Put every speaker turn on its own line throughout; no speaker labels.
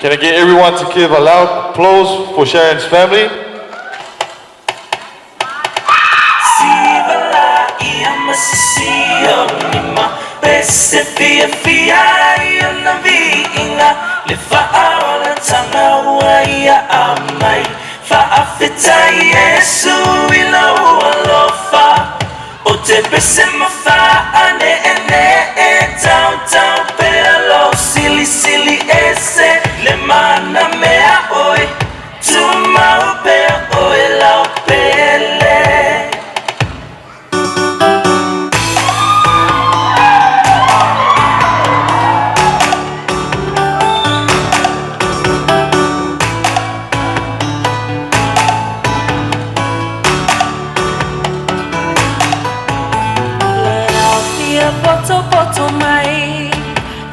Can I get everyone to give a loud applause for Sharon's family?
Silly, silly, ese le mana mea oi, tu mau pe oi lau pele. Poto poto mai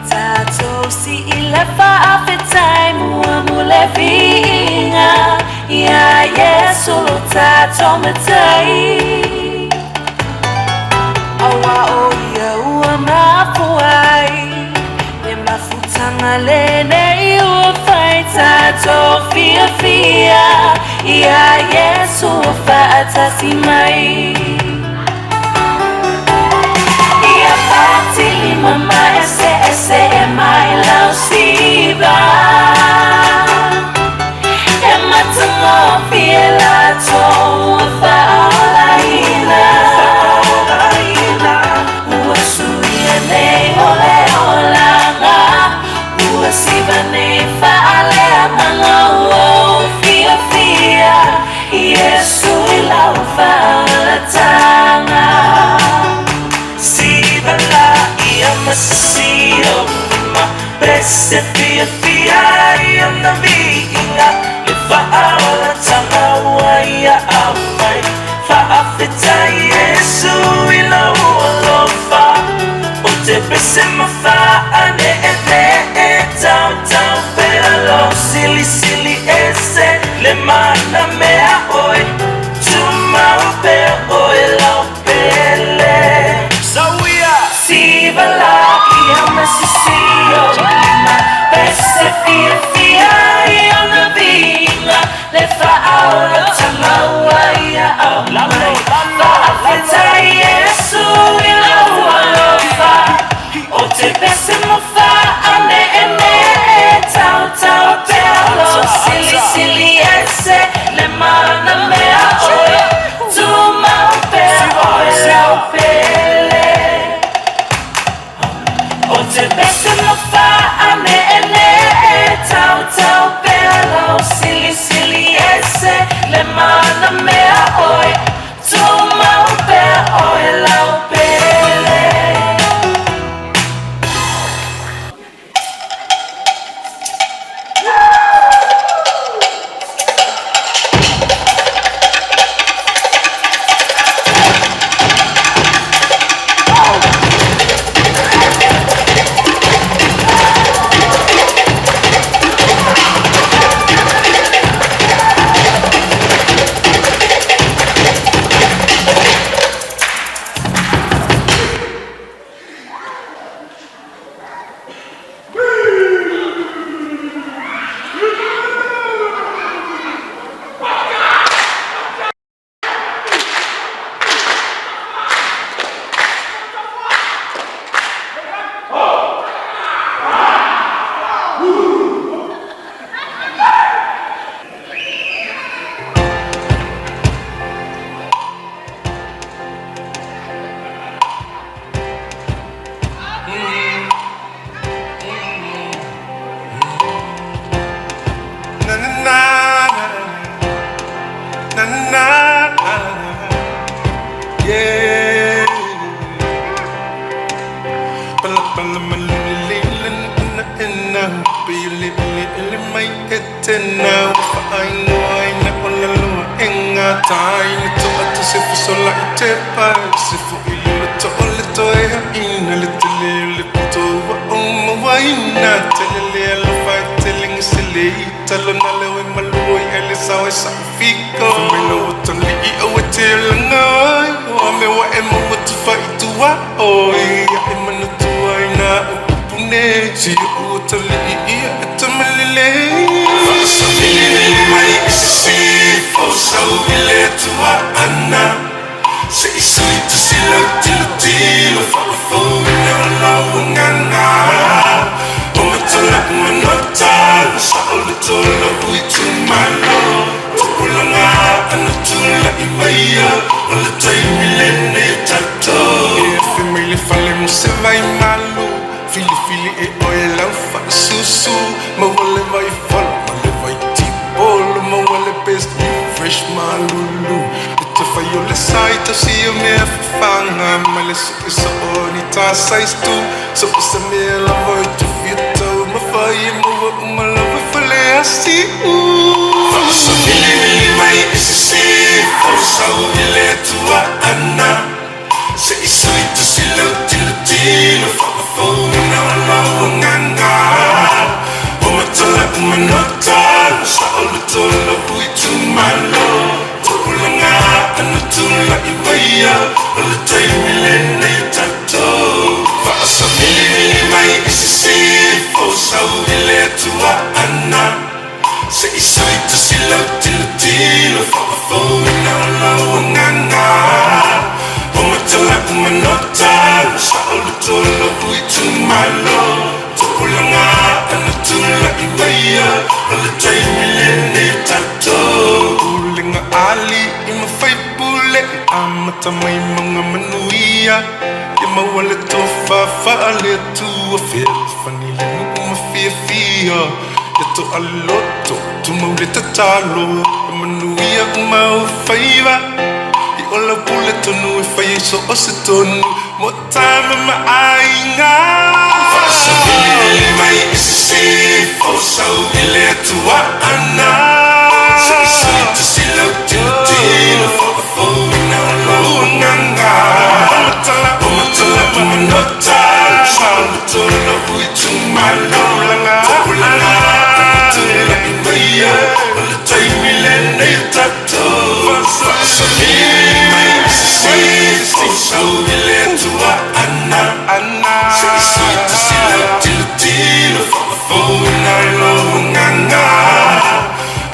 tato si ilefa afetai muamule vinga ya Yesu lo tato metai awa o ya ua mapuai e mafutanga lene ua fai tato fia fia ya Yesu fa atasi mai mama ese mai lau siva e matango fiela to fa olaina uasuia nei ole olanga uasiva nei fa ale amanga fia fia Yesu ilau fa tanga Masasio, ma prese fia fia na vinga le fa ala tanga waia amai fa afita Yesu ila alofa o te prese ma fa ane down down pero silly silly ese le mana mea oi tu mau pe oi la pele Sivala ia masisio ma pese fia fia ia na vinga le fa aula tamaua ia amai fa afeta Yesu ila ualofa o te pese mo fa ane tau tau pelo silly silly ese le mana mea oi tu mau pe oi lau pele O te bese mo fa ane tau tau pelo silly silly ese le mana mea oi tu mau pe oi lau pele Si utali iya itamalile tua ana. Se isui tu silo tilo tilo whakafuna lau nganga. O matala manota sa olu tola ui tu malo. Tukulanga anu tula I maia o le taimi lene tato. E family fale mo se vai malo. Fili fili e oe lau whakasusu. Ma wale vai fala, ma le vai tipolo. Ma wale best fresh malulu. Te fai o le saita si o mea whawhanga. Ma le suke sa o ni tā sais tu. So sa mea la voi tu fiatau. Ma whai e mua uma lawa whale asi u. Whakasa mili mili mai e se si. Whakasau I le tua ana. Se isui tu si lau tilo tilo. Whakafuna o lau nganga. O matala umanota. Sa olu tola ui tu malo. Tukulanga anu tula I waia. O le taimi lene tato. Whaasa mili mili mai I se si. Whausau I le tua ana. Se isui tu si lau tilo tilo. Whakafuna o lau nganga. O matala umanota. Sa olu tola ui tu malo. Tukulanga anu tula I waia. O le taimi lene tato. Ulinga ali I mawhai pule. Amata mai mga manuia. Ia mawale tō whawha le tua whia. Whanile nuku mawhiawhia. Ia tō aloto tu maule tatalo. Ia manuia umau whaiva. I ola pule tonu e whai so o se tonu. Mo taima maainga. Whaasa mili mai I se si. Whausau I le tua ana. Se isui tu si lau tilo tilo. Whakafuna o lau nganga. O matala umanota. Sa olu tola ui tu malo. Tukulanga anu tula I waia. O le taimi lene tato. Whaasa mili mai I se si. Whausau I le tua ana. Se isui tu si lau tilo tilo. Whakafuna o lau nganga.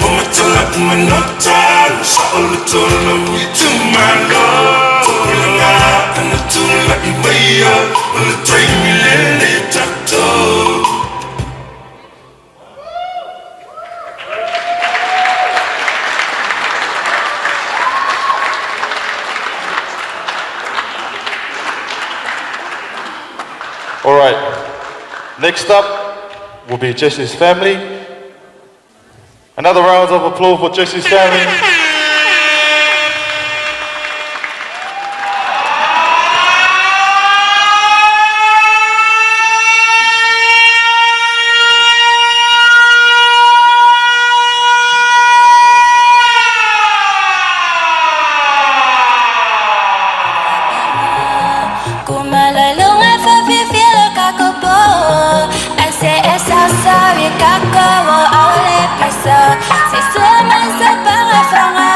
O matala umanota. Sa olu tola ui tu malo. Tukulanga anu tula I waia. O le taimi lene tato.
All right. Next up will be Jesse's family. Another round of applause for Jesse's family.
Kumalalunga Faafiafiaga kakopo. Ase esa sabi kako mo aule paso. Si suman sa pangafonga.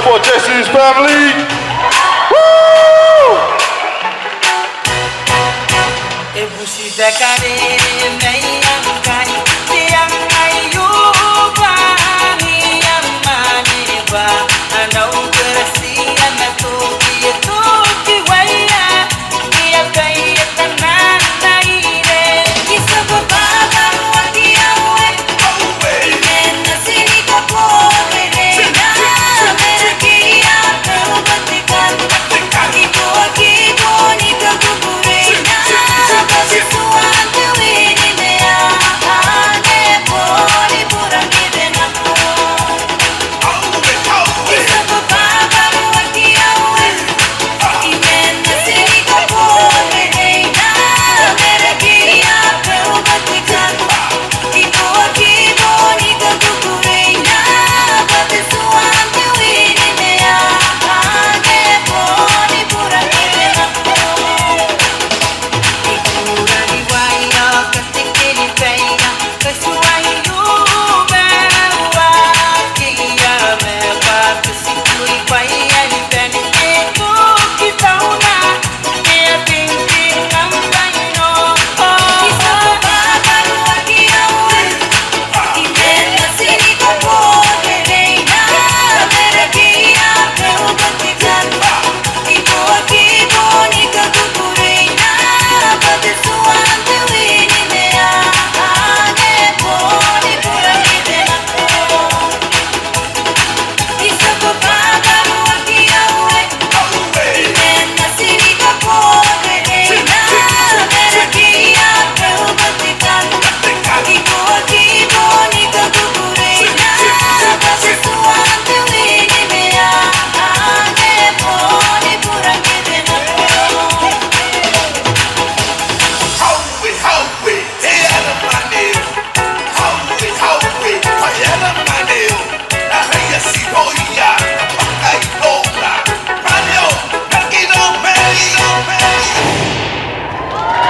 up for Jesse's family. Woo!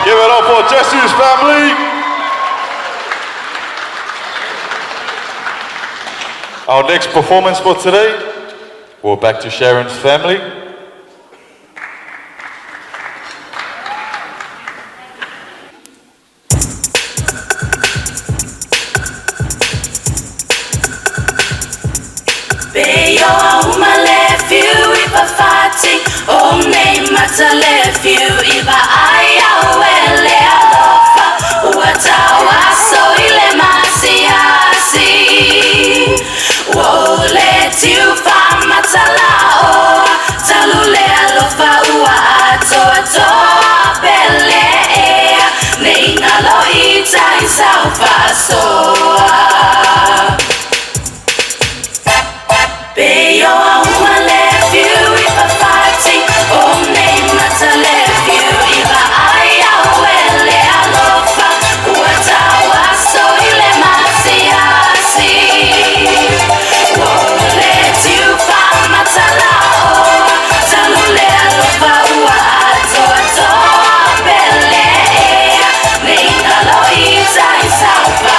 Give it up for Jesse's family. Our next performance for today, we're back to Sharon's family.
South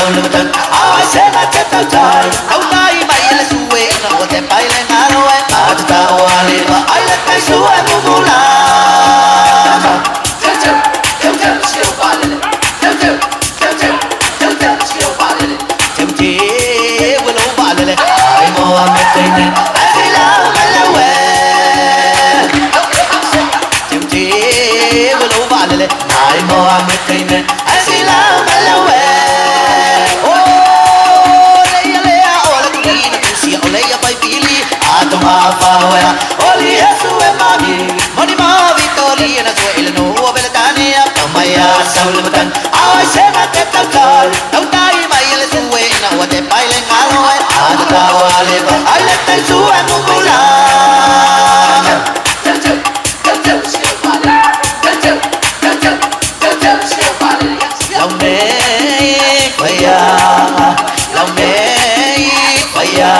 sâu lưng thân ai sẽ là chết tao trời đâu nay mày là suy nó có thể bay lên ngã rồi mà chúng ta hoa lên mà ai là cái số em muốn là siêu hoa lên chém chế với lỗ hoa lên ai mua mẹ cây này ai sẽ làm mày là quê chém chế với lỗ hoa lên ai mua mẹ cây này ai sẽ làm mày là quê Matafeo, Oli Yesu emami, moni ma Victoria na suel no belatania, kamaya saulatan, ay sena tetakal, tau tai mai le suwe na wate paile ngaloy, atawale ba, ay letai suwe mungula. Lòng mê faya, lòng mê faya,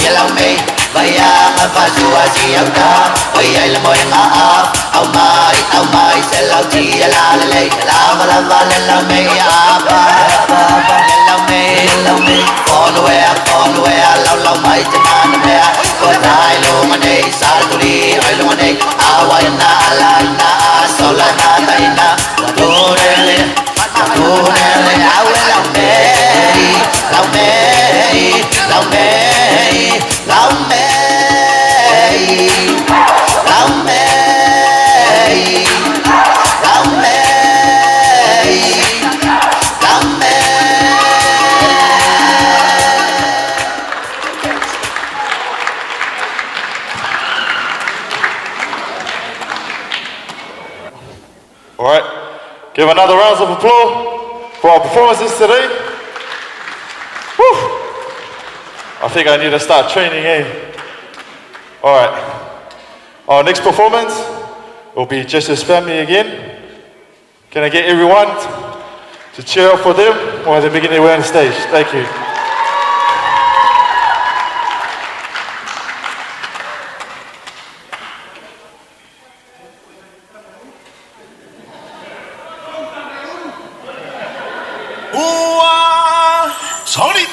ya lòng mê. Bayang fazua siapa, bayai lemoy ngaap, au mai selau tia la la la la me apa, la me, on where, lau mai jaman me, ko dai lo mane sal tuli, ai lo mane, awai na la na, sola na tai na, turele, awai lau me, lau me, lau me. Lòng mê, lòng mê, lòng mê, lòng mê.
All right, give another round of applause for our performances today. Woo. I think I need to start training, All right. Our next performance will be Just His Family again. Can I get everyone to cheer up for them while they begin their way on the stage? Thank you.
Tony!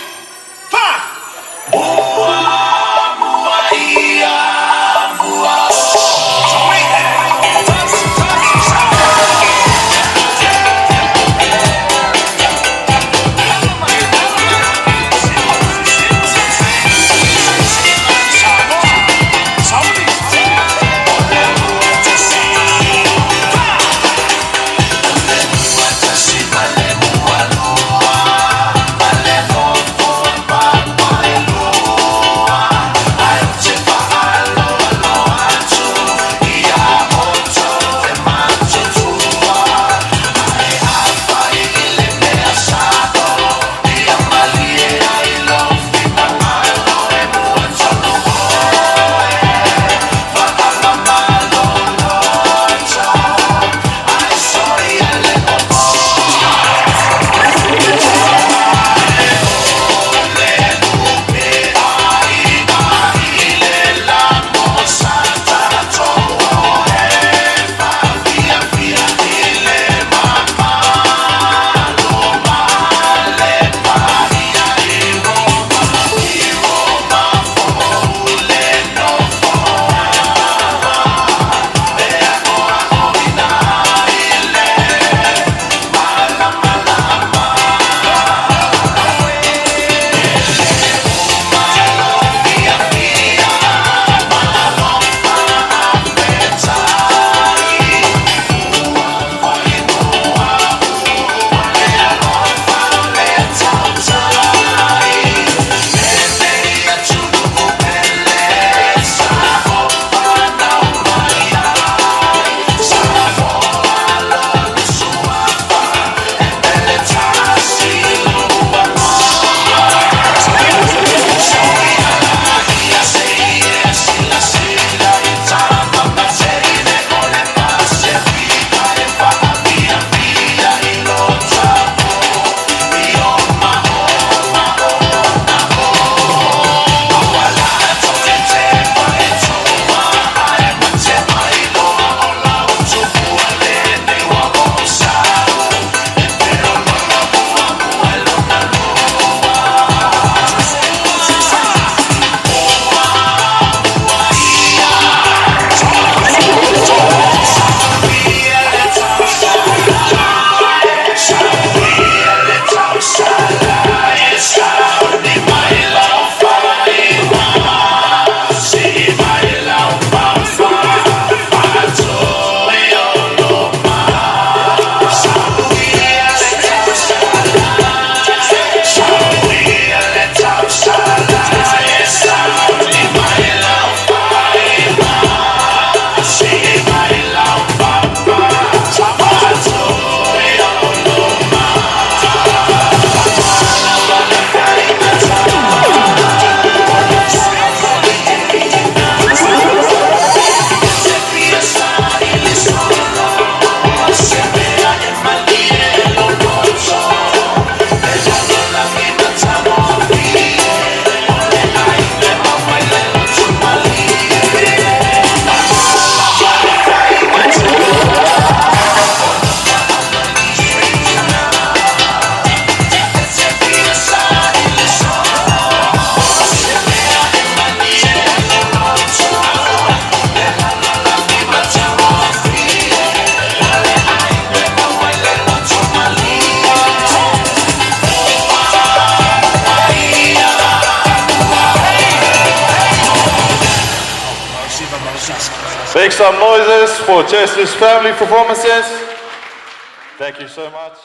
Make some noises for Jesu's family performances. Thank you so much.